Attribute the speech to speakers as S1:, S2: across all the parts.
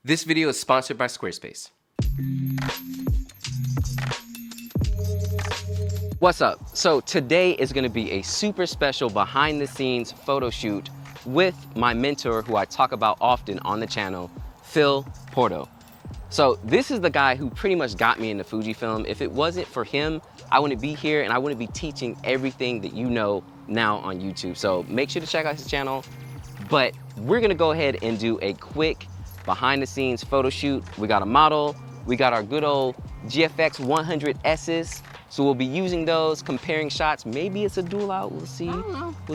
S1: This video is sponsored by Squarespace. What's up? So today is gonna be a super special behind the scenes photo shoot with my mentor who I talk about often on the channel, Phil Porto. So this is the guy who pretty much got me into Fujifilm. If it wasn't for him, I wouldn't be here and I wouldn't be teaching everything that you know now on YouTube. So make sure to check out his channel. But we're gonna go ahead and do a quick behind the scenes photo shoot. We got a model, we got our good old GFX 100Ss. So we'll be using those, comparing shots. Maybe it's a dual out, we'll see.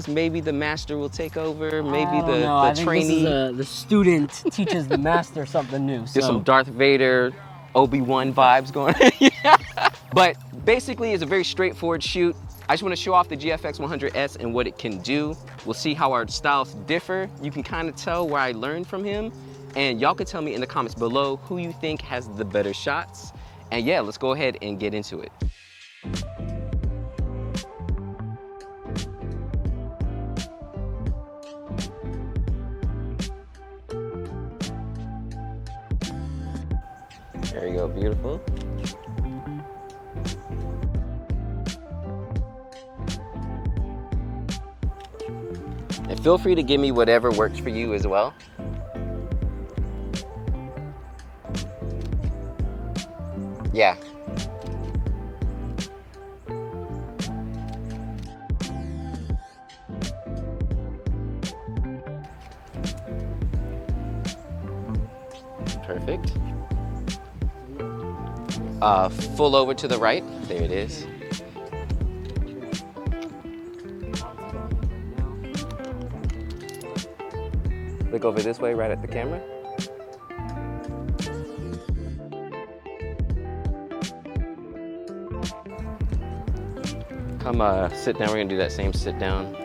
S1: Maybe the master will take over, maybe the trainee.
S2: The student teaches the master something new.
S1: There's some Darth Vader, Obi-Wan vibes going on. Yeah. But basically it's a very straightforward shoot. I just want to show off the GFX 100S and what it can do. We'll see how our styles differ. You can kind of tell where I learned from him. And y'all can tell me in the comments below who you think has the better shots. And yeah, let's go ahead and get into it. There you go, beautiful. And feel free to give me whatever works for you as well. Yeah. Perfect. Full over to the right. There it is. Look over this way, right at the camera. Come sit down, we're gonna do that same sit down.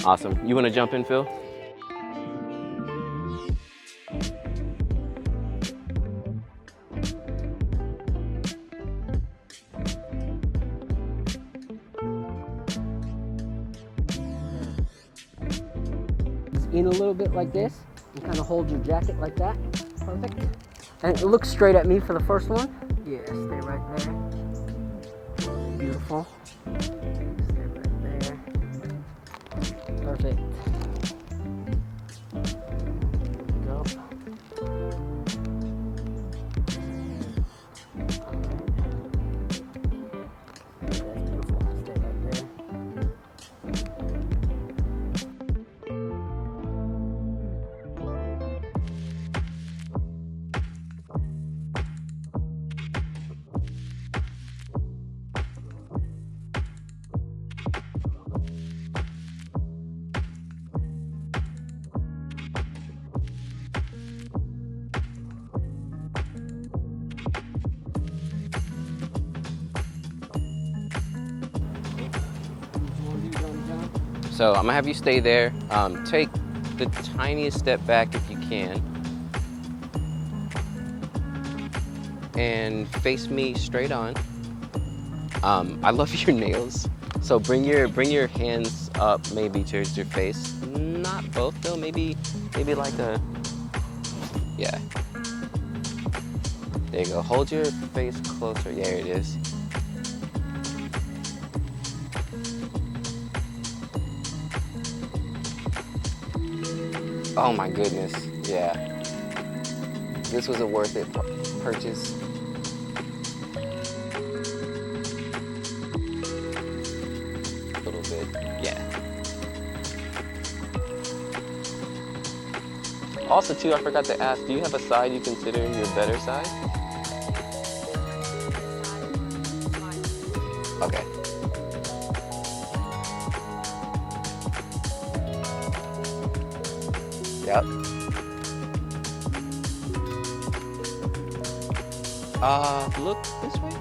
S1: Awesome. You wanna jump in, Phil?
S2: In a little bit like this, and kind of hold your jacket like that. Perfect. And look straight at me for the first one. Yeah, stay right there. Beautiful. Stay right there. Perfect. There we go. That's beautiful. Stay right there.
S1: So I'm gonna have you stay there. Take the tiniest step back if you can. And face me straight on. I love your nails. So bring your hands up maybe towards your face. Not both though, maybe like a, yeah. There you go, hold your face closer. There it is. Oh my goodness, yeah. This was a worth it purchase. A little bit, yeah. Also too, I forgot to ask, do you have a side you consider your better side? Okay. Yep. Look this way.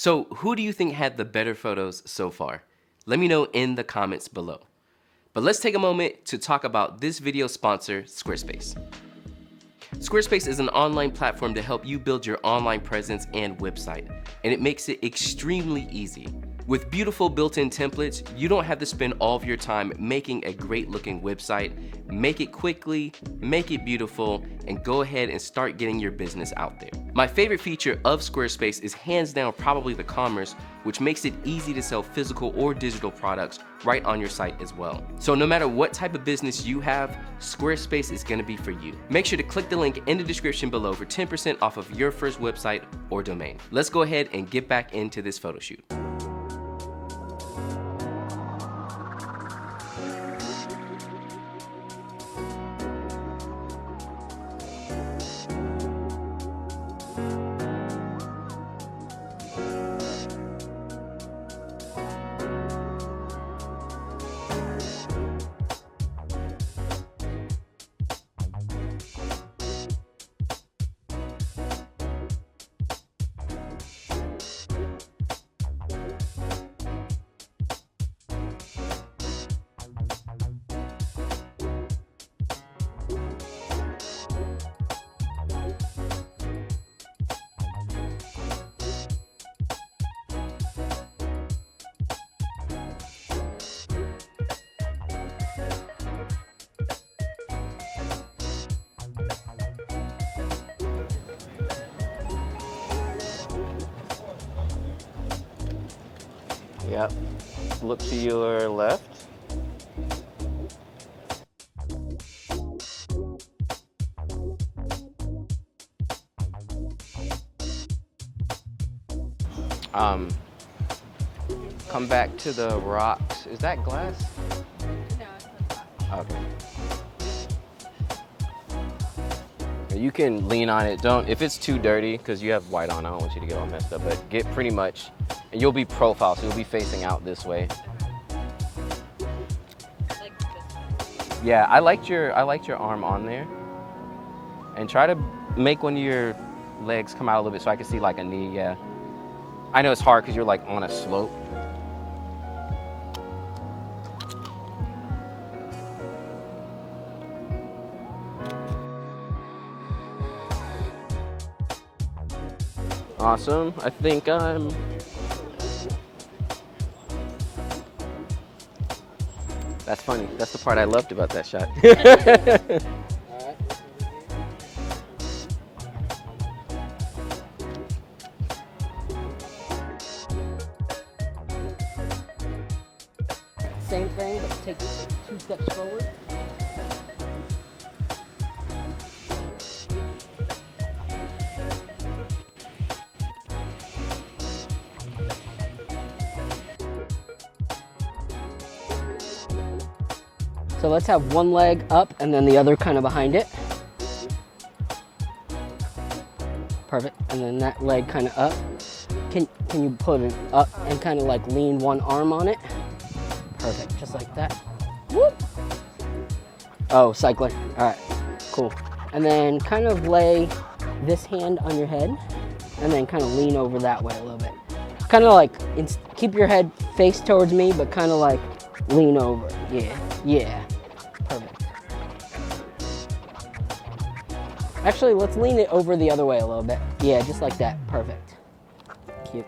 S3: So who do you think had the better photos so far? Let me know in the comments below. But let's take a moment to talk about this video's sponsor, Squarespace. Squarespace is an online platform to help you build your online presence and website, and it makes it extremely easy. With beautiful built-in templates, you don't have to spend all of your time making a great looking website. Make it quickly, make it beautiful, and go ahead and start getting your business out there. My favorite feature of Squarespace is hands down probably the commerce, which makes it easy to sell physical or digital products right on your site as well. So no matter what type of business you have, Squarespace is gonna be for you. Make sure to click the link in the description below for 10% off of your first website or domain. Let's go ahead and get back into this photo shoot.
S1: Yep. Look to your left. Come back to the rocks. Is that glass?
S4: No, it's not.
S1: Okay. You can lean on it. Don't, if it's too dirty, because you have white on, I don't want you to get all messed up, but get pretty much, and you'll be profile, so you'll be facing out this way.
S4: Like this.
S1: Yeah, I liked your arm on there. And try to make one of your legs come out a little bit so I can see like a knee, yeah. I know it's hard because you're like on a slope. Awesome. I think I'm... That's funny. That's the part I loved about that shot.
S2: Same thing, but take 2 steps forward. So let's have one leg up and then the other kind of behind it. Perfect. And then that leg kind of up. Can you put it up and kind of like lean one arm on it? Perfect, just like that. Whoop. Oh, cycling. All right, cool. And then kind of lay this hand on your head and then kind of lean over that way a little bit. Kind of like, keep your head face towards me, but kind of like lean over. Yeah, yeah. Perfect. Actually, let's lean it over the other way a little bit. Yeah, just like that. Perfect. Cute.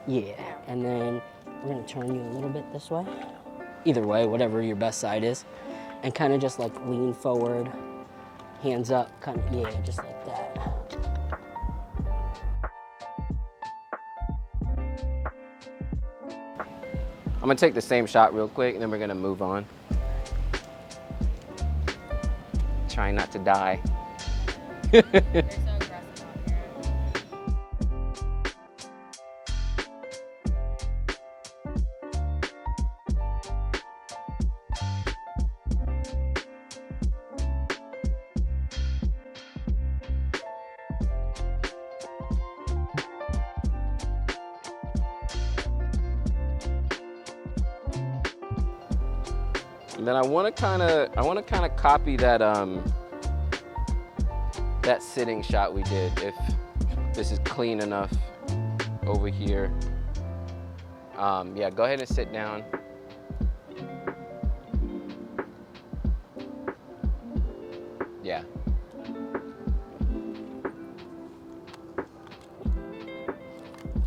S2: Yeah, and then we're gonna turn you a little bit this way. Either way, whatever your best side is. And kind of just like lean forward, hands up, kind of, yeah, just like that.
S1: I'm gonna take the same shot real quick and then we're gonna move on. Trying not to die.
S4: They're so aggressive out here.
S1: And then I want to kind of copy that that sitting shot we did, if this is clean enough. over here. Yeah, go ahead and sit down. Yeah.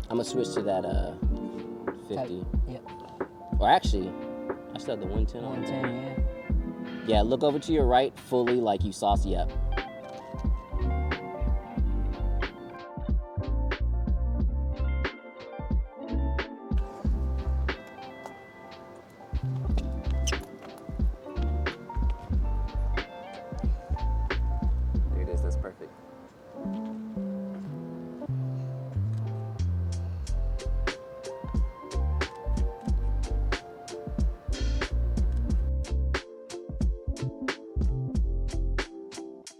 S1: I'm gonna switch to that 50.
S2: Yep.
S1: Or actually, I still have the 110 on.
S2: 110, yeah.
S1: Yeah, look over to your right fully like you saucy up. There it is, that's perfect.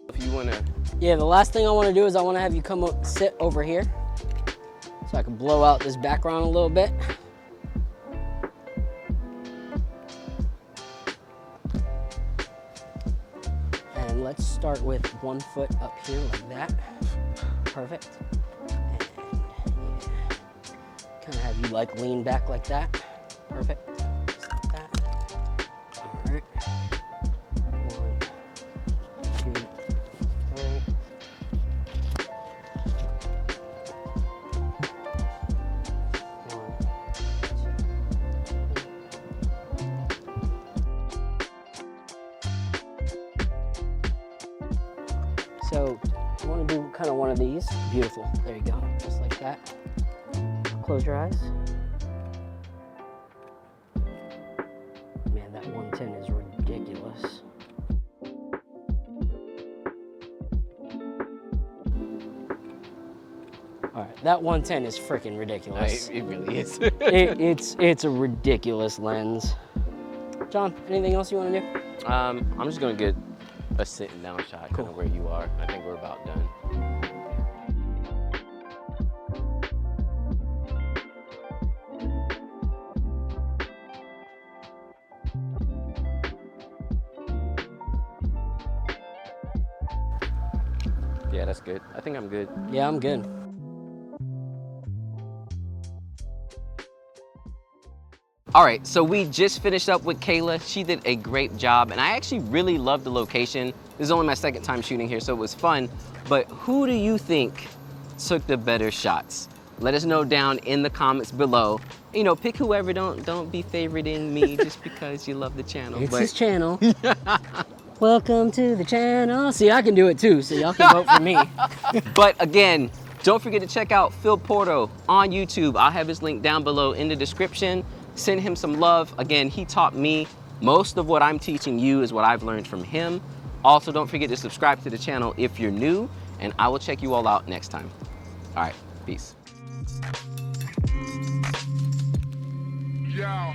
S1: If you wanna,
S2: Yeah, the last thing I want to do is I want to have you come up, sit over here so I can blow out this background a little bit. And let's start with 1 foot up here like that. Perfect. And yeah, kind of have you like lean back like that. Perfect. Just like that. All right. 1, 2, 3. So I want to do kind of one of these. Beautiful. There you go. Just like that. Close your eyes. Man, that 110 is ridiculous. All right, that 110 is freaking ridiculous.
S1: it really is.
S2: It's a ridiculous lens. John, anything else you want to do?
S1: I'm just gonna get a sitting down shot, kind of where you are. I think we're about done. Yeah, that's good. I think I'm good.
S2: Yeah, I'm good.
S1: All right, so we just finished up with Kayla. She did a great job, and I actually really loved the location. This is only my second time shooting here, so it was fun. But who do you think took the better shots? Let us know down in the comments below. You know, pick whoever. Don't be favoriting me just because you love the channel.
S2: It's his channel. Welcome to the channel. See, I can do it too, so y'all can vote for me.
S1: But again, don't forget to check out Phil Porto on YouTube. I'll have his link down below in the description. Send him some love. Again, he taught me most of what I'm teaching you is what I've learned from him. Also, don't forget to subscribe to the channel if you're new, and I will check you all out next time. All right, peace.
S5: Yo.